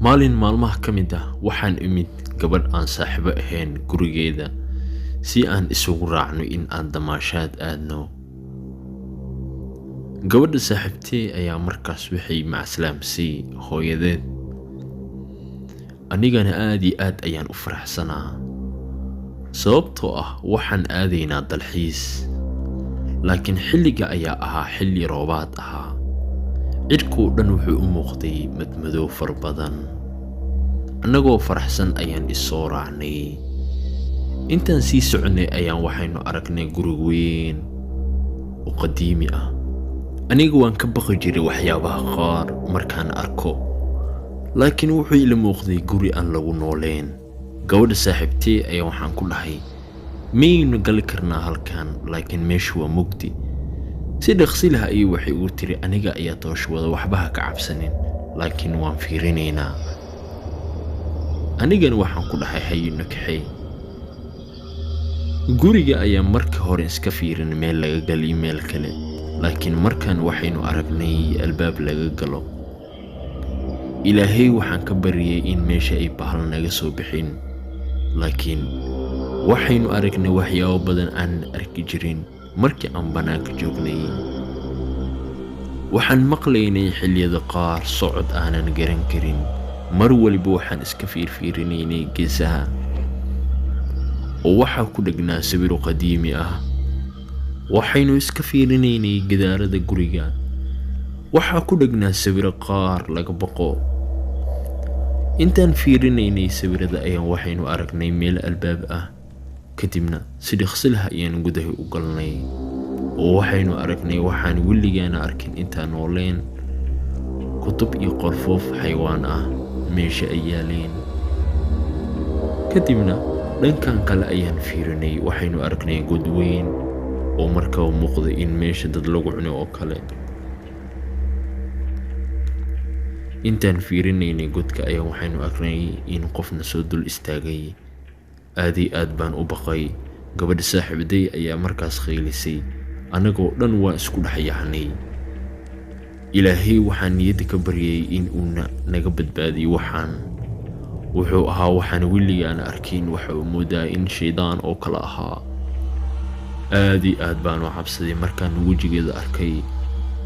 maalin maalmaha ka mid ah waxaan imid gabadh aan saaxiibo ahayn gurigeeda si aan isugu raacno in aan damaashaad aadno. gabadha saaxiibtay ayaa markaas waxay macslaamsay hooyadeed, anigana aad iyo aad ayaan u faraxsanaa sababtoo ah waxaan aadaynaa dalxiis. laakiin xilliga ayaa ahaa xilli roobaad ahaa, cirkuu dhan wuxuu u muuqday madmadow far badan. annagoo faraxsan ayaan isoo raacnay. intaan sii soconay ayaan waxaynu aragnay guri weyn oo qadiimi ah. aniga waan ka baqi jiray waxyaabaha qaar markaan arko, laakiin wuxuu ila muuqday guri aan lagu nooleen. gabadha saaxiibtay ayaa waxaan ku dhahay, maynu gali karnaa halkan, laakiin meeshu waa mugdi. si dhaqsi leh ayay waxay ugu tiri, aniga ayaa toosh wada, waxba ha ka cabsanin, laakiin waan fiirinaynaa. anigana waxaan ku dhahay hayno kaxay. guriga ayaa marka hore iska fiirin meel laga galiyo meel kale, laakiin markaan waxaynu aragnay albaab laga galo. ilaahay waxaan ka baryay in meesha ay bahal naga soo bixin, laakiin waxaynu aragnay waxyaabo badan aan arki jirin markii aan bannaanka joognay. waxaan maqlaynay xilliyada qaar socod aanan garan karin. mar waliba waxaan iska fiirfiirinaynay geesaha, oo waxaa ku dhegnaa sawiro qadiimi ah. waxaynu iska fiirinaynay gidaarada guriga, waxaa ku dhegnaa sawiro qaar laga baqo. intaan fiirinaynay sawirada ayaan waxaynu aragnay meel albaab ah, kadibna si dhaqsi leh ayaan gudaha u galnay, oo waxaynu aragnay waxaan weligaana arkin intaan nooleen. kutub iyo qorfoof xayawaan ah meesha ay yaaleen. kadibna dhankan kale ayaan fiirinay, waxaynu aragnay god weyn oo markaa muuqday in meesha dad lagu cuno oo kale. intaan fiirinaynay godka ayaa waxaynu aragnay in qofna soo dul istaagay. aad iyo aad baan u baqay. gabadha saaxiibtay ayaa markaas khaylisay, annagoo dhan waa isku dhex yaacnay. ilaahay waxaan niyadda ka baryay in uu naga badbaadiyo waxaan. wuxuu ahaa waxaan weligaana arkin, waxa uu moodaa in shaydaan oo kale ahaa. aad iyo aad baan u cabsaday markaan wejigeeda arkay,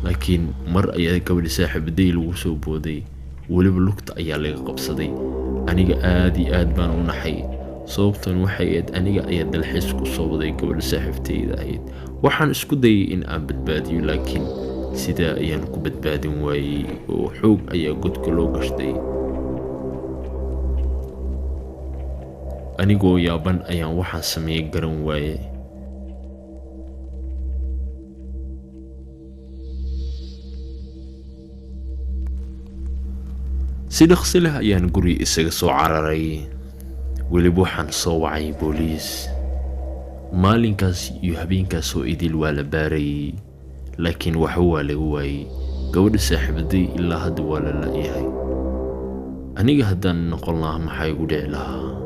laakiin mar ayaa gabadha saaxiibtay lagu soo booday, weliba lugta ayaa laga qabsaday. aniga aad iyo aad baan u naxay, sababtan waxay ahayd aniga ayaa dalxiis ku soo waday gabadha saaxiibtayda ahayd. waxaan isku dayay in aan badbaadiyo, laakiin sidaa ayaan ku badbaadin waayey oo xoog ayaa godka loo gashtay. anigoo yaaban ayaan waxaan sameeyay garan waaye. si dhaqsi leh ayaan guri isaga soo cararay. weliba waxaan soo wacay booliis. maalinkaas iyo habeenkaas oo idil waa la baarayay, laakiin waxba waa laga waayey. gabadha saaxiibtay ilaa hadda waa la la'yahay. aniga haddaan noqon lahaa maxaa igu dhici lahaa?